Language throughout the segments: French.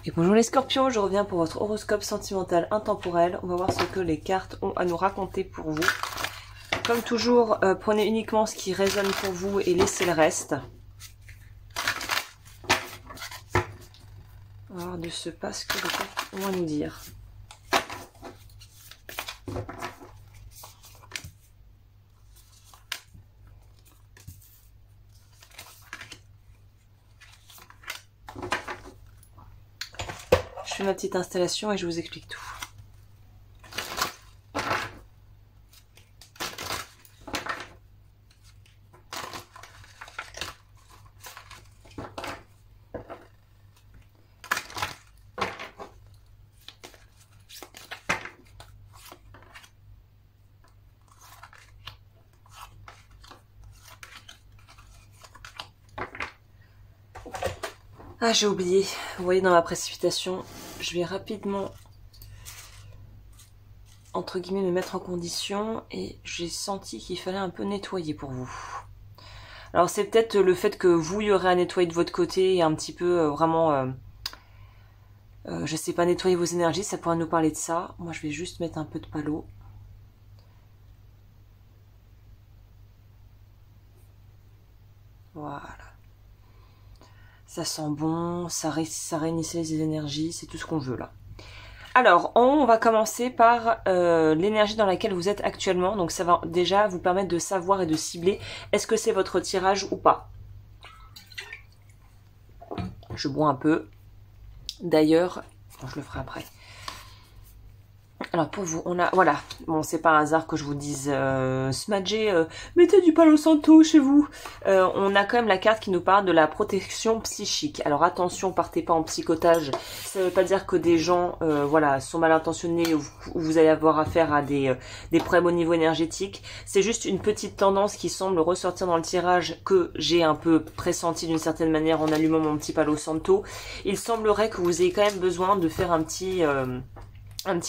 Et bonjour les scorpions, je reviens pour votre horoscope sentimental intemporel. On va voir ce que les cartes ont à nous raconter pour vous. Comme toujours, prenez uniquement ce qui résonne pour vous et laissez le reste. On va voir de ce pas ce que les cartes ont à nous dire. Je fais ma petite installation et je vous explique tout. Ah, j'ai oublié. Vous voyez, dans ma précipitation, je vais rapidement, entre guillemets, me mettre en condition et j'ai senti qu'il fallait un peu nettoyer pour vous. Alors, c'est peut-être le fait que vous, il y aurait à nettoyer de votre côté et un petit peu vraiment, je sais pas, nettoyer vos énergies, ça pourrait nous parler de ça. Moi, je vais juste mettre un peu de palo. Voilà. Ça sent bon, ça réinitialise les énergies, c'est tout ce qu'on veut là. Alors, on va commencer par l'énergie dans laquelle vous êtes actuellement. Donc ça va déjà vous permettre de savoir et de cibler est-ce que c'est votre tirage ou pas. Je bois un peu. D'ailleurs, je le ferai après. Alors pour vous, on a, voilà, bon c'est pas un hasard que je vous dise smudger, mettez du Palo Santo chez vous. On a quand même la carte qui nous parle de la protection psychique. Alors attention, partez pas en psychotage, ça veut pas dire que des gens voilà, sont mal intentionnés ou vous allez avoir affaire à des problèmes au niveau énergétique. C'est juste une petite tendance qui semble ressortir dans le tirage que j'ai un peu pressenti d'une certaine manière en allumant mon petit Palo Santo. Il semblerait que vous ayez quand même besoin de faire un petit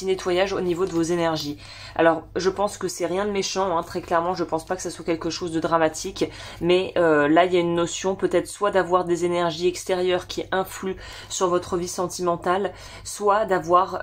nettoyage au niveau de vos énergies. Alors, je pense que c'est rien de méchant, hein, très clairement, je pense pas que ça soit quelque chose de dramatique, mais là, il y a une notion peut-être soit d'avoir des énergies extérieures qui influent sur votre vie sentimentale, soit d'avoir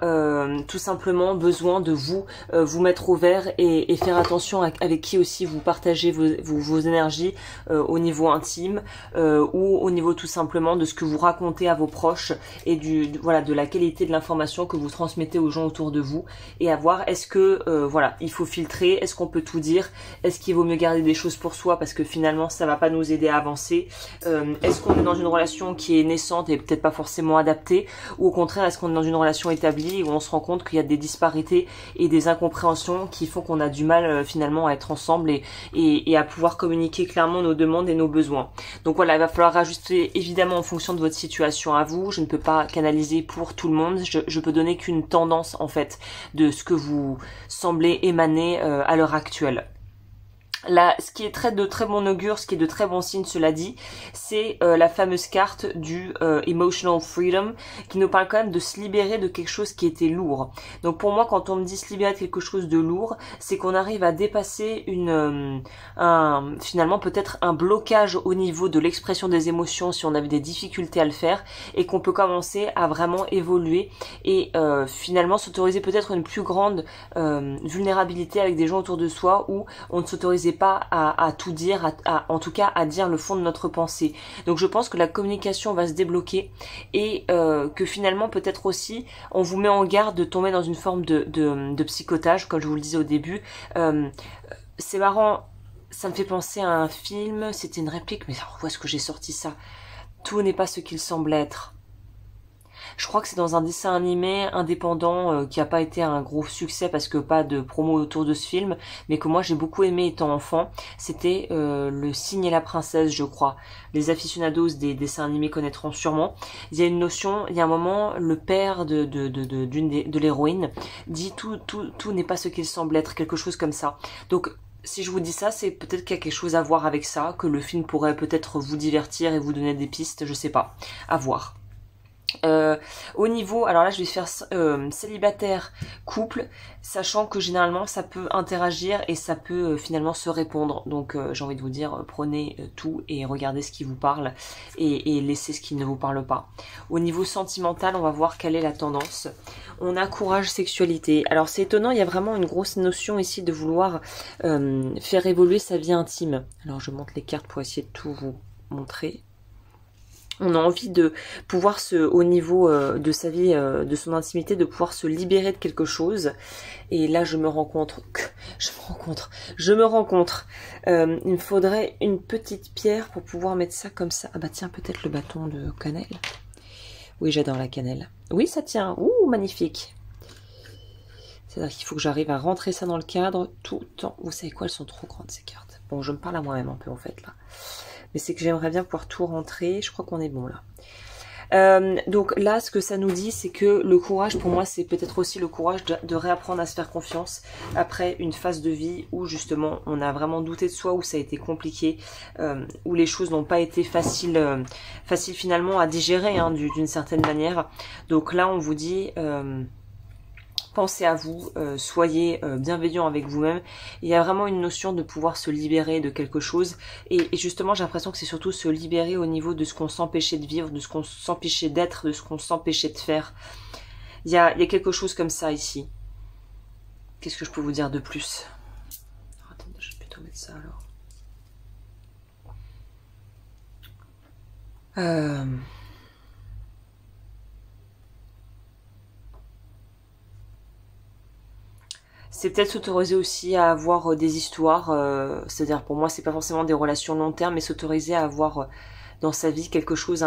tout simplement besoin de vous mettre au vert et faire attention avec qui aussi vous partagez vos énergies au niveau intime ou au niveau tout simplement de ce que vous racontez à vos proches et voilà, de la qualité de l'information que vous transmettez aux gens autour de vous et à voir est-ce que voilà, il faut filtrer, est-ce qu'on peut tout dire, est-ce qu'il vaut mieux garder des choses pour soi parce que finalement ça va pas nous aider à avancer, est-ce qu'on est dans une relation qui est naissante et peut-être pas forcément adaptée, ou au contraire est-ce qu'on est dans une relation établie où on se rend compte qu'il y a des disparités et des incompréhensions qui font qu'on a du mal finalement à être ensemble et à pouvoir communiquer clairement nos demandes et nos besoins. Donc voilà, il va falloir ajuster évidemment en fonction de votre situation à vous, je ne peux pas canaliser pour tout le monde, je peux donner qu'une tendance en fait de ce que vous semblez émaner à l'heure actuelle. Là, ce qui est de très bon augure, ce qui est de très bon signe, cela dit, c'est la fameuse carte du Emotional Freedom, qui nous parle quand même de se libérer de quelque chose qui était lourd. Donc pour moi, quand on me dit se libérer de quelque chose de lourd, c'est qu'on arrive à dépasser finalement peut-être un blocage au niveau de l'expression des émotions si on avait des difficultés à le faire, et qu'on peut commencer à vraiment évoluer et finalement s'autoriser peut-être une plus grande vulnérabilité avec des gens autour de soi où on ne s'autorisait pas à tout dire, en tout cas à dire le fond de notre pensée. Donc je pense que la communication va se débloquer et que finalement peut-être aussi on vous met en garde de tomber dans une forme de psychotage, comme je vous le disais au début. C'est marrant, ça me fait penser à un film, c'était une réplique, mais où est-ce que j'ai sorti ça? Tout n'est pas ce qu'il semble être. Je crois que c'est dans un dessin animé indépendant qui n'a pas été un gros succès parce que pas de promo autour de ce film, mais que moi j'ai beaucoup aimé étant enfant. C'était Le Cygne et la Princesse, je crois. Les aficionados des dessins animés connaîtront sûrement. Il y a une notion, il y a un moment, le père de l'héroïne dit tout n'est pas ce qu'il semble être, quelque chose comme ça. Donc si je vous dis ça, c'est peut-être qu'il y a quelque chose à voir avec ça, que le film pourrait peut-être vous divertir et vous donner des pistes, je sais pas, à voir. Au niveau, alors là je vais faire célibataire, couple, sachant que généralement ça peut interagir et ça peut finalement se répondre. Donc j'ai envie de vous dire, prenez tout et regardez ce qui vous parle et laissez ce qui ne vous parle pas. Au niveau sentimental, on va voir quelle est la tendance. On a courage, sexualité. Alors c'est étonnant, il y a vraiment une grosse notion ici de vouloir faire évoluer sa vie intime. Alors je monte les cartes pour essayer de tout vous montrer. On a envie de pouvoir au niveau de sa vie, de son intimité, de pouvoir se libérer de quelque chose. Et là, je me rencontre. Il me faudrait une petite pierre pour pouvoir mettre ça comme ça. Ah bah tiens, peut-être le bâton de cannelle. Oui, j'adore la cannelle. Oui, ça tient. Ouh, magnifique. C'est-à-dire qu'il faut que j'arrive à rentrer ça dans le cadre tout le temps. Vous savez quoi, elles sont trop grandes ces cartes. Bon, je me parle à moi-même un peu en fait là. Mais c'est que j'aimerais bien pouvoir tout rentrer. Je crois qu'on est bon là. Donc là, ce que ça nous dit, c'est que le courage, pour moi, c'est peut-être aussi le courage de réapprendre à se faire confiance après une phase de vie où justement on a vraiment douté de soi, où ça a été compliqué, où les choses n'ont pas été faciles finalement à digérer hein, d'une certaine manière. Donc là, on vous dit... pensez à vous, soyez bienveillant avec vous-même. Il y a vraiment une notion de pouvoir se libérer de quelque chose. Et justement, j'ai l'impression que c'est surtout se libérer au niveau de ce qu'on s'empêchait de vivre, de ce qu'on s'empêchait d'être, de ce qu'on s'empêchait de faire. Il y a quelque chose comme ça ici. Qu'est-ce que je peux vous dire de plus? Attendez, je vais plutôt mettre ça alors. C'est peut-être s'autoriser aussi à avoir des histoires, c'est-à-dire pour moi c'est pas forcément des relations long terme, mais s'autoriser à avoir dans sa vie quelque chose,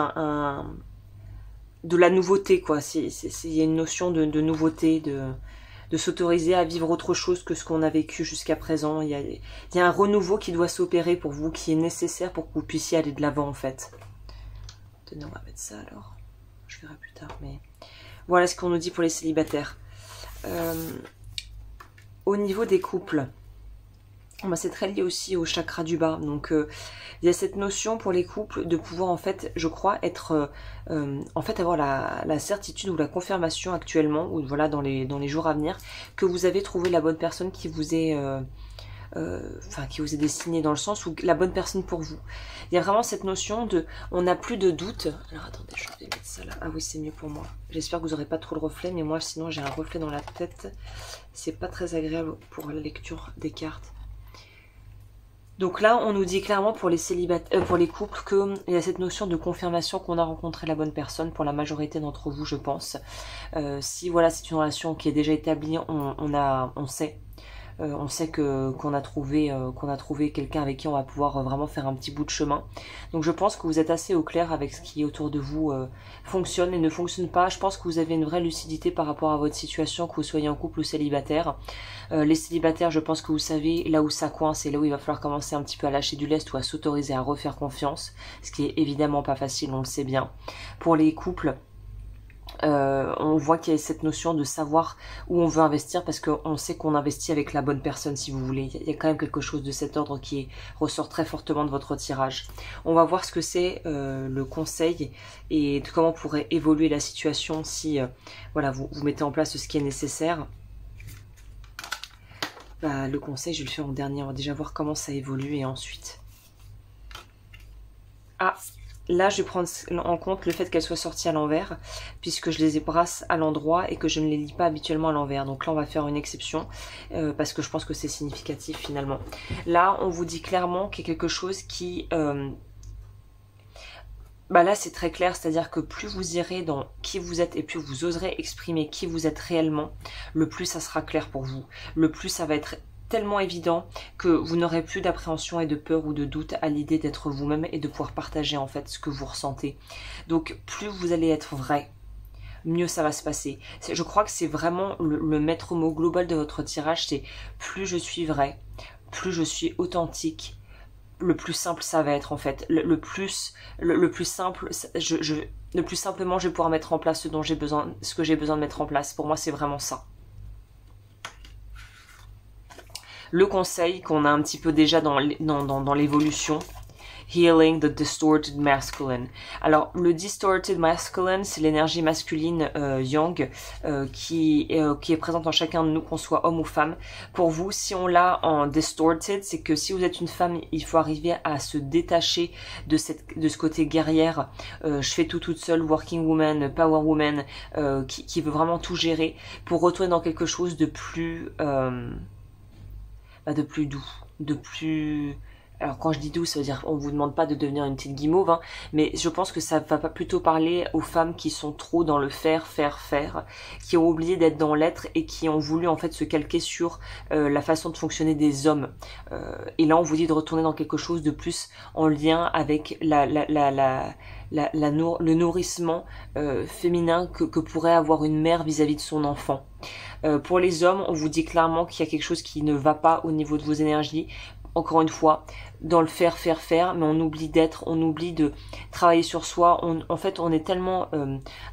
de la nouveauté quoi. Il y a une notion de nouveauté, de s'autoriser à vivre autre chose que ce qu'on a vécu jusqu'à présent. Il y a un renouveau qui doit s'opérer pour vous, qui est nécessaire pour que vous puissiez aller de l'avant en fait. Tenez, on va mettre ça alors. Je verrai plus tard, mais voilà ce qu'on nous dit pour les célibataires. Au niveau des couples, c'est très lié aussi au chakra du bas. Donc il y a cette notion pour les couples de pouvoir en fait, je crois, être en fait avoir la certitude ou la confirmation actuellement, ou voilà dans les jours à venir, que vous avez trouvé la bonne personne qui vous est qui vous est destinée, dans le sens où la bonne personne pour vous. Il y a vraiment cette notion de, on n'a plus de doute. Alors attendez, je vais mettre ça là. Ah oui, c'est mieux pour moi. J'espère que vous n'aurez pas trop le reflet, mais moi sinon j'ai un reflet dans la tête. C'est pas très agréable pour la lecture des cartes. Donc là, on nous dit clairement pour les célibataires, pour les couples, qu'il y a cette notion de confirmation qu'on a rencontré la bonne personne pour la majorité d'entre vous, je pense. Si voilà, c'est une relation qui est déjà établie, on sait. On sait qu'on a trouvé quelqu'un avec qui on va pouvoir vraiment faire un petit bout de chemin. Donc je pense que vous êtes assez au clair avec ce qui autour de vous fonctionne et ne fonctionne pas. Je pense que vous avez une vraie lucidité par rapport à votre situation, que vous soyez en couple ou célibataire. Les célibataires, je pense que vous savez là où ça coince et là où il va falloir commencer un petit peu à lâcher du lest ou à s'autoriser à refaire confiance, ce qui est évidemment pas facile, on le sait bien. Pour les couples, on voit qu'il y a cette notion de savoir où on veut investir, parce qu'on sait qu'on investit avec la bonne personne, si vous voulez. Il y a quand même quelque chose de cet ordre qui ressort très fortement de votre tirage. On va voir ce que c'est le conseil et de comment pourrait évoluer la situation si voilà, vous mettez en place ce qui est nécessaire. Le conseil, je vais le faire en dernier. On va déjà voir comment ça évolue et ensuite... Ah, là, je vais prendre en compte le fait qu'elles soient sorties à l'envers, puisque je les brasse à l'endroit et que je ne les lis pas habituellement à l'envers. Donc là, on va faire une exception, parce que je pense que c'est significatif finalement. Là, on vous dit clairement qu'il y a quelque chose qui... là, c'est très clair, c'est-à-dire que plus vous irez dans qui vous êtes et plus vous oserez exprimer qui vous êtes réellement, le plus ça sera clair pour vous. Le plus ça va être tellement évident que vous n'aurez plus d'appréhension et de peur ou de doute à l'idée d'être vous-même et de pouvoir partager en fait ce que vous ressentez. Donc plus vous allez être vrai, mieux ça va se passer. Je crois que c'est vraiment le maître mot global de votre tirage, c'est plus je suis vrai, plus je suis authentique, le plus simple ça va être en fait. Le plus simple, le plus simplement je vais pouvoir mettre en place ce que j'ai besoin de mettre en place. Pour moi c'est vraiment ça. Le conseil qu'on a un petit peu déjà dans l'évolution, healing the distorted masculine. Alors, le distorted masculine, c'est l'énergie masculine yang qui est présente en chacun de nous, qu'on soit homme ou femme. Pour vous, si on l'a en distorted, c'est que si vous êtes une femme, il faut arriver à se détacher de ce côté guerrière, je fais tout toute seule, working woman, power woman, qui veut vraiment tout gérer, pour retourner dans quelque chose de plus doux, de plus... Alors quand je dis doux, ça veut dire on vous demande pas de devenir une petite guimauve, hein, mais je pense que ça va pas plutôt parler aux femmes qui sont trop dans le faire, qui ont oublié d'être dans l'être et qui ont voulu en fait se calquer sur la façon de fonctionner des hommes. Et là on vous dit de retourner dans quelque chose de plus en lien avec le nourrissement féminin que pourrait avoir une mère vis-à-vis de son enfant. Pour les hommes, on vous dit clairement qu'il y a quelque chose qui ne va pas au niveau de vos énergies. Encore une fois, dans le faire, mais on oublie d'être, on oublie de travailler sur soi. En fait, on est tellement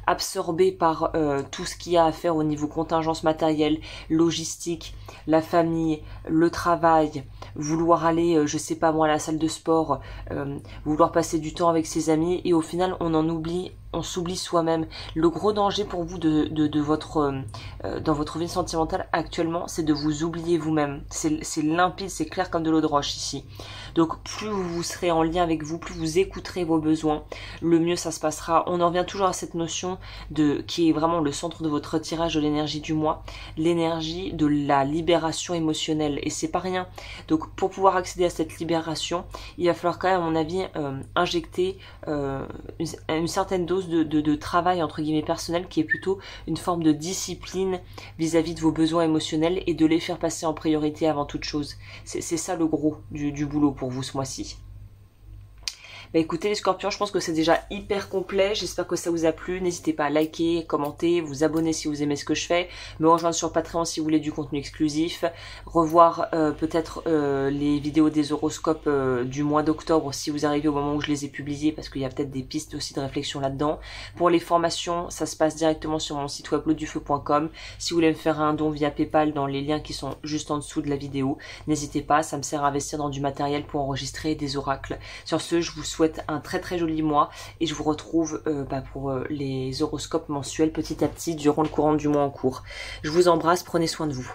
absorbé par tout ce qu'il y a à faire au niveau contingence matérielle, logistique, la famille, le travail, vouloir aller, je sais pas moi, à la salle de sport, vouloir passer du temps avec ses amis, et au final, on s'oublie soi-même. Le gros danger pour vous dans votre vie sentimentale actuellement, c'est de vous oublier vous-même. C'est limpide, c'est clair comme de l'eau de roche ici. Donc plus vous serez en lien avec vous, plus vous écouterez vos besoins, le mieux ça se passera. On en revient toujours à cette notion qui est vraiment le centre de votre tirage de l'énergie du mois, l'énergie de la libération émotionnelle, et c'est pas rien. Donc pour pouvoir accéder à cette libération, il va falloir quand même, à mon avis, injecter une certaine dose de travail entre guillemets personnel, qui est plutôt une forme de discipline vis-à-vis de vos besoins émotionnels, et de les faire passer en priorité avant toute chose. C'est ça le gros du boulot pour vous ce mois-ci. Bah écoutez les scorpions, je pense que c'est déjà hyper complet, j'espère que ça vous a plu, n'hésitez pas à liker, commenter, vous abonner si vous aimez ce que je fais, me rejoindre sur Patreon si vous voulez du contenu exclusif, revoir peut-être les vidéos des horoscopes du mois d'octobre si vous arrivez au moment où je les ai publiés, parce qu'il y a peut-être des pistes aussi de réflexion là-dedans. Pour les formations, ça se passe directement sur mon site web lodufeu.com, si vous voulez me faire un don via Paypal dans les liens qui sont juste en dessous de la vidéo, n'hésitez pas, ça me sert à investir dans du matériel pour enregistrer des oracles. Sur ce, je vous souhaite un très très joli mois, et je vous retrouve pour les horoscopes mensuels petit à petit durant le courant du mois en cours. Je vous embrasse, prenez soin de vous.